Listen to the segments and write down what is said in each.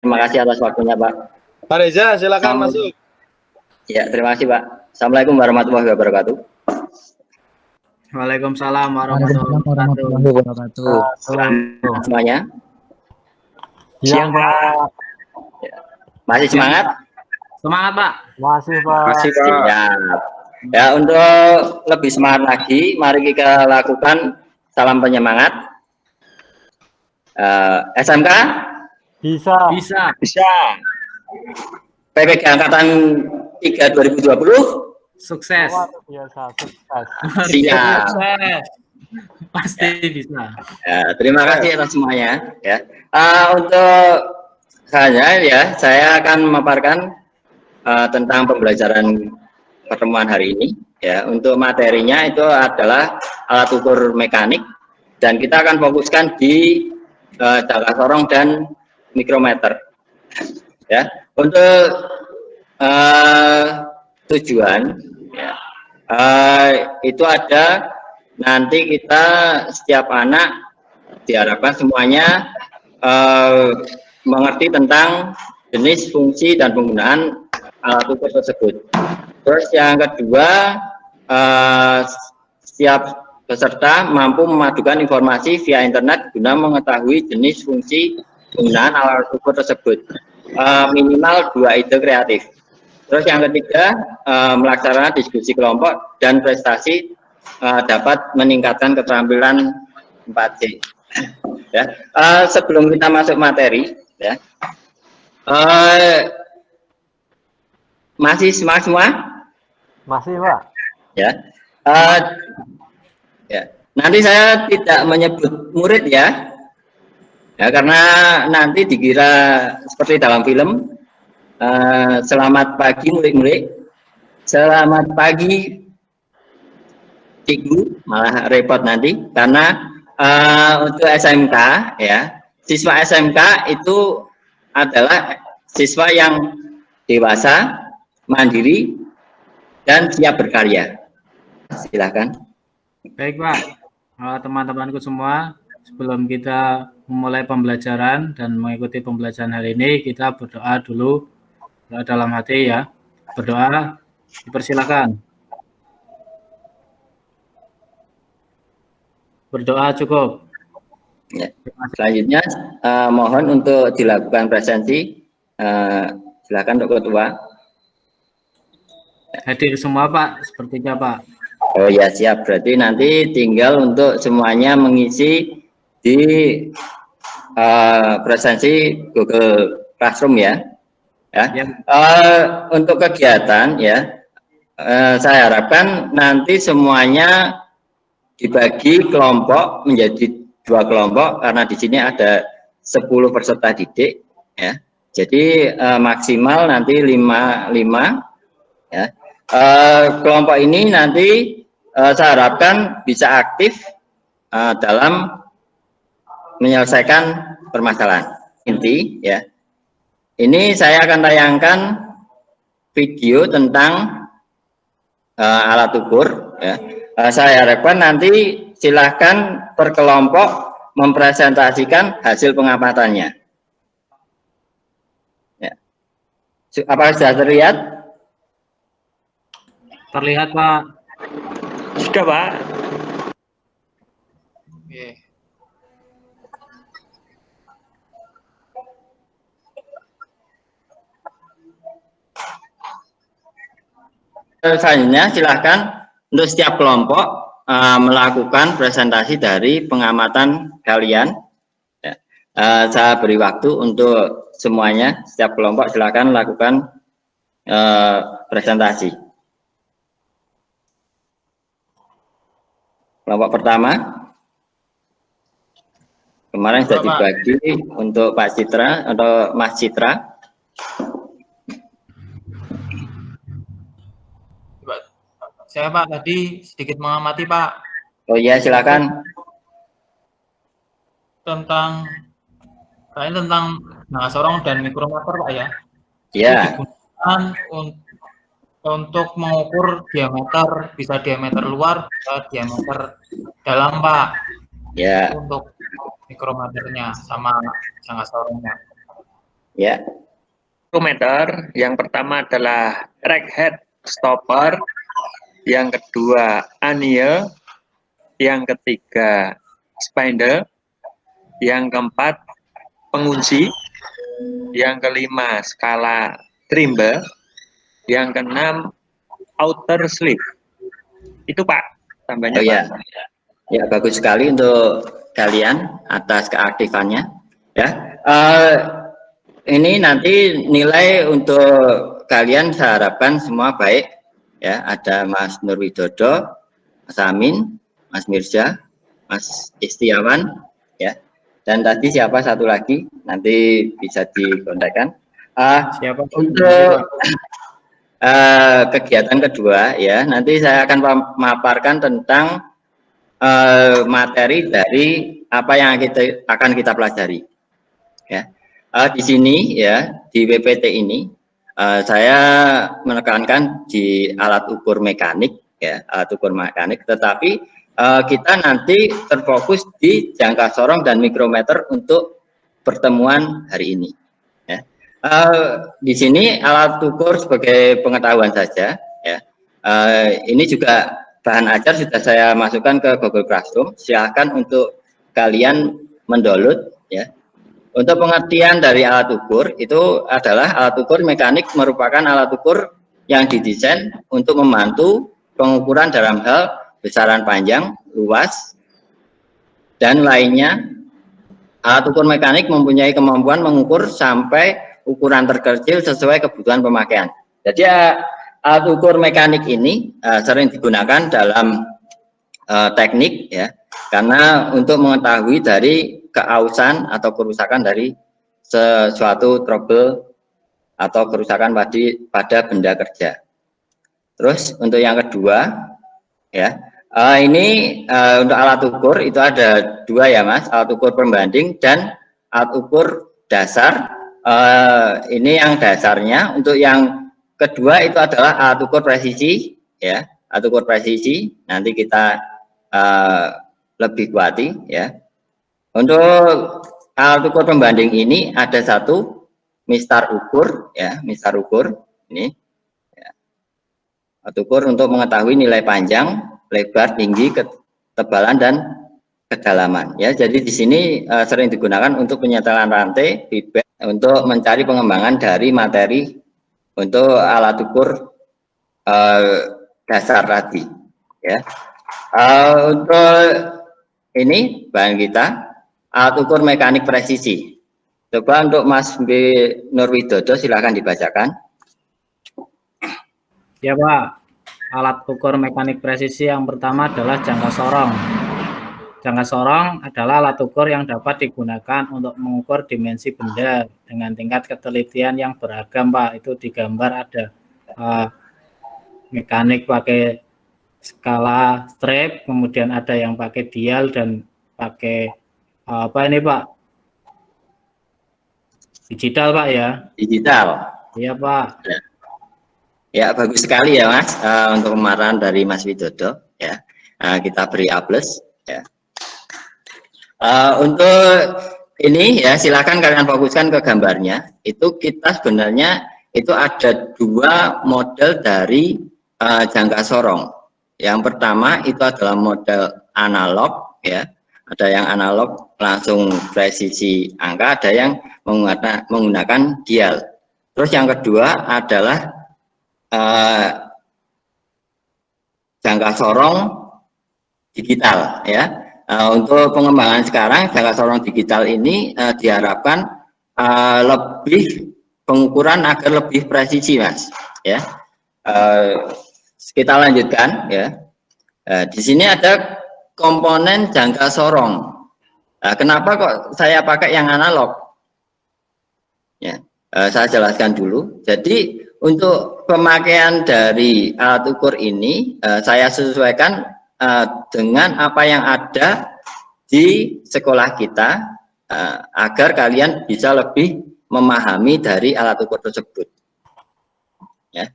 Terima kasih atas waktunya, Pak. Pak Reza, silakan masuk. Ya, terima kasih, Pak. Assalamualaikum warahmatullahi wabarakatuh. Waalaikumsalam warahmatullahi wabarakatuh. Semuanya. Siang, Pak. Masih semangat? Semangat, Pak. Masih, Pak. Masih, Pak. Ya, untuk lebih semangat lagi, mari kita lakukan salam penyemangat. SMK? Bisa. Bisa. PPG Angkatan 3 2020? Sukses. Biasa, sukses. Siap. Pasti bisa. Ya, terima kasih atas semuanya. Ya. Untuk saya akan memaparkan tentang pembelajaran pertemuan hari ini. Ya, untuk materinya itu adalah alat ukur mekanik dan kita akan fokuskan di jangka sorong dan mikrometer. Ya, untuk tujuan ya, itu ada nanti kita setiap anak diharapkan semuanya mengerti tentang jenis, fungsi, dan penggunaan alat ukur tersebut. Terus yang kedua, setiap peserta mampu memadukan informasi via internet guna mengetahui jenis, fungsi, penggunaan alat ukur tersebut. Minimal 2 ide kreatif. Terus yang ketiga, melaksanakan diskusi kelompok dan prestasi dapat meningkatkan keterampilan 4C. Ya. Sebelum kita masuk materi, ya, masih semangat semua? Masih, Pak. Ya. Ya. Nanti saya tidak menyebut murid ya. Ya, karena nanti dikira seperti dalam film. Selamat pagi murid-murid. Selamat pagi cikgu, malah repot nanti karena untuk SMK ya, siswa SMK itu adalah siswa yang dewasa, mandiri, dan siap berkarya. Silakan. Baik, Pak. Teman-temanku semua, sebelum kita memulai pembelajaran dan mengikuti pembelajaran hari ini, kita berdoa dulu dalam hati ya. Berdoa, dipersilakan. Berdoa cukup. Ya. Selanjutnya mohon untuk dilakukan presensi. Silakan Dok Ketua. Hadir semua Pak, sepertinya Pak. Oh ya siap. Berarti nanti tinggal untuk semuanya mengisi di presensi Google Classroom ya. Ya. Untuk kegiatan ya, saya harapkan nanti semuanya dibagi kelompok menjadi 2 kelompok karena di sini ada 10 peserta didik ya. Jadi maksimal nanti 5 ya. Kelompok ini nanti saya harapkan bisa aktif dalam menyelesaikan permasalahan inti ya. Ini saya akan tayangkan video tentang alat ukur ya. Saya harapkan nanti silahkan per kelompok mempresentasikan hasil pengamatannya. Ya. Apakah sudah terlihat? Terlihat Pak. Sudah Pak. Oke. Selanjutnya silahkan untuk setiap kelompok melakukan presentasi dari pengamatan kalian. Ya. Saya beri waktu untuk semuanya, setiap kelompok silahkan lakukan presentasi. Kelompok pertama, kemarin sudah dibagi untuk Pak Citra atau Mas Citra. Saya Pak tadi sedikit mengamati Pak. Oh iya silakan. Tentang jangka sorong dan mikrometer Pak ya. Iya. Digunakan untuk mengukur diameter, bisa diameter luar, bisa diameter dalam Pak. Ya. Untuk mikrometernya sama jangka sorongnya. Ya. Meter. Yang pertama adalah rack head stopper, yang kedua aniel, yang ketiga spindle, yang keempat pengunci, yang kelima skala trimble, yang keenam outer sleeve. Itu Pak, tambahnya. Oh ya. Ya, bagus sekali untuk kalian atas keaktifannya. Ya, ini nanti nilai untuk kalian saya harapkan semua baik. Ya, ada Mas Nur Widodo, Mas Amin, Mas Mirza, Mas Istiawan, ya. Dan tadi siapa satu lagi nanti bisa dikontakkan. Siapa? Untuk kegiatan kedua ya, nanti saya akan memaparkan tentang materi dari apa yang akan kita pelajari. Ya, di sini ya di WPT ini saya menekankan di alat ukur mekanik ya, alat ukur mekanik. Tetapi kita nanti terfokus di jangka sorong dan mikrometer untuk pertemuan hari ini. Ya, di sini alat ukur sebagai pengetahuan saja. Ya, ini juga bahan ajar sudah saya masukkan ke Google Classroom. Silahkan untuk kalian mendownload ya. Untuk pengertian dari alat ukur itu adalah alat ukur mekanik merupakan alat ukur yang didesain untuk membantu pengukuran dalam hal besaran panjang, luas, dan lainnya. Alat ukur mekanik mempunyai kemampuan mengukur sampai ukuran terkecil sesuai kebutuhan pemakaian. Jadi alat ukur mekanik ini sering digunakan dalam teknik ya, karena untuk mengetahui dari keausan atau kerusakan dari sesuatu trouble atau kerusakan pada benda kerja. Terus untuk yang kedua ya, ini untuk alat ukur itu ada dua ya Mas, alat ukur pembanding dan alat ukur dasar. Ini yang dasarnya. Untuk yang kedua itu adalah alat ukur presisi ya, alat ukur presisi nanti kita lebih kuati ya. Untuk alat ukur pembanding ini ada satu mistar ukur ya, mistar ukur ini ya. Alat ukur untuk mengetahui nilai panjang, lebar, tinggi, ketebalan dan kedalaman ya. Jadi di sini sering digunakan untuk penyetelan rantai feedback untuk mencari pengembangan dari materi untuk alat ukur dasar tadi ya. Untuk ini bahan kita alat ukur mekanik presisi. Coba untuk Mas B. Nur Widodo silahkan dibacakan. Ya Pak, alat ukur mekanik presisi yang pertama adalah jangka sorong. Jangka sorong adalah alat ukur yang dapat digunakan untuk mengukur dimensi benda dengan tingkat ketelitian yang beragam Pak. Itu di gambar ada mekanik pakai skala strip, kemudian ada yang pakai dial dan pakai apa ini Pak? Digital Pak ya? Digital. Iya Pak. Ya bagus sekali ya Mas untuk pemaparan dari Mas Widodo ya. Kita beri A+ ya. Untuk ini ya silakan kalian fokuskan ke gambarnya. Itu kita sebenarnya itu ada dua model dari jangka sorong. Yang pertama itu adalah model analog ya. Ada yang analog langsung presisi angka, ada yang menggunakan dial. Terus yang kedua adalah jangka sorong digital ya. Untuk pengembangan sekarang jangka sorong digital ini diharapkan lebih pengukuran agar lebih presisi Mas ya. Kita lanjutkan ya. Di sini ada komponen jangka sorong. Kenapa kok saya pakai yang analog? Ya, saya jelaskan dulu. Jadi untuk pemakaian dari alat ukur ini saya sesuaikan dengan apa yang ada di sekolah kita agar kalian bisa lebih memahami dari alat ukur tersebut. Ya,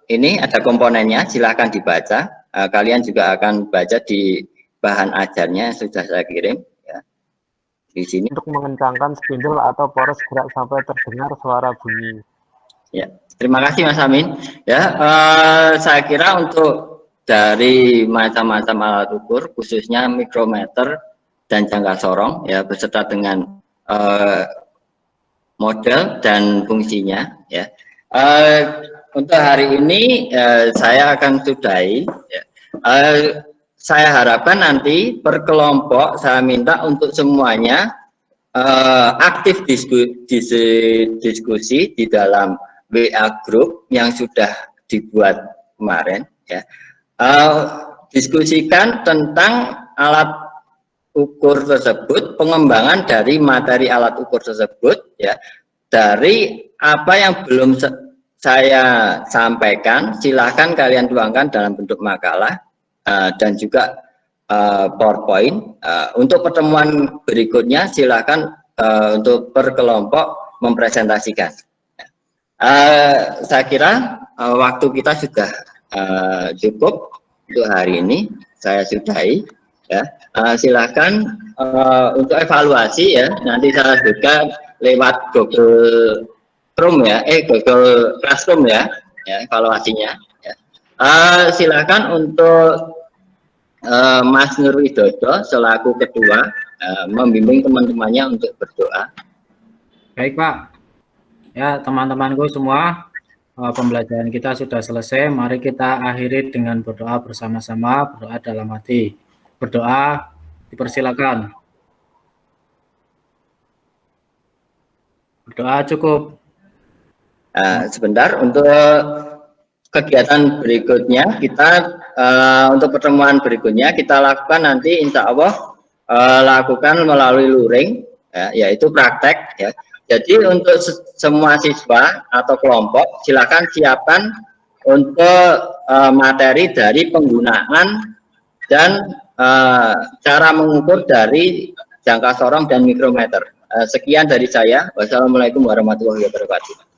ini ada komponennya, silahkan dibaca. Kalian juga akan baca di bahan ajarnya yang sudah saya kirim. Ya. di sini. Untuk mengencangkan spindle atau poros gerak sampai terdengar suara bunyi. Ya, terima kasih Mas Amin. Ya, saya kira untuk dari macam-macam alat ukur, khususnya mikrometer dan jangka sorong, ya beserta dengan model dan fungsinya. Ya, untuk hari ini saya akan sudahi. Ya. Saya harapkan nanti per kelompok saya minta untuk semuanya aktif diskusi di dalam WA group yang sudah dibuat kemarin. Ya. Diskusikan tentang alat ukur tersebut, pengembangan dari materi alat ukur tersebut, ya, dari apa yang belum saya sampaikan, silahkan kalian tuangkan dalam bentuk makalah dan juga PowerPoint. Untuk pertemuan berikutnya, silahkan untuk per kelompok mempresentasikan. Saya kira waktu kita sudah cukup untuk hari ini. Saya sudahi. Ya, silakan untuk evaluasi ya. Nanti saya juga lewat Google Chrome ya, Google Classroom ya, evaluasinya. Ya. Silakan untuk Mas Nur Widodo selaku ketua membimbing teman-temannya untuk berdoa. Baik Pak. Ya teman-temanku semua, pembelajaran kita sudah selesai. Mari kita akhiri dengan berdoa bersama-sama, berdoa dalam hati. Berdoa, dipersilakan. Berdoa cukup. Sebentar, untuk kegiatan berikutnya kita untuk pertemuan berikutnya kita lakukan nanti insya Allah lakukan melalui luring, yaitu praktek. Ya. Jadi untuk semua siswa atau kelompok silakan siapkan untuk materi dari penggunaan dan cara mengukur dari jangka sorong dan mikrometer. Sekian dari saya. Wassalamualaikum warahmatullahi wabarakatuh.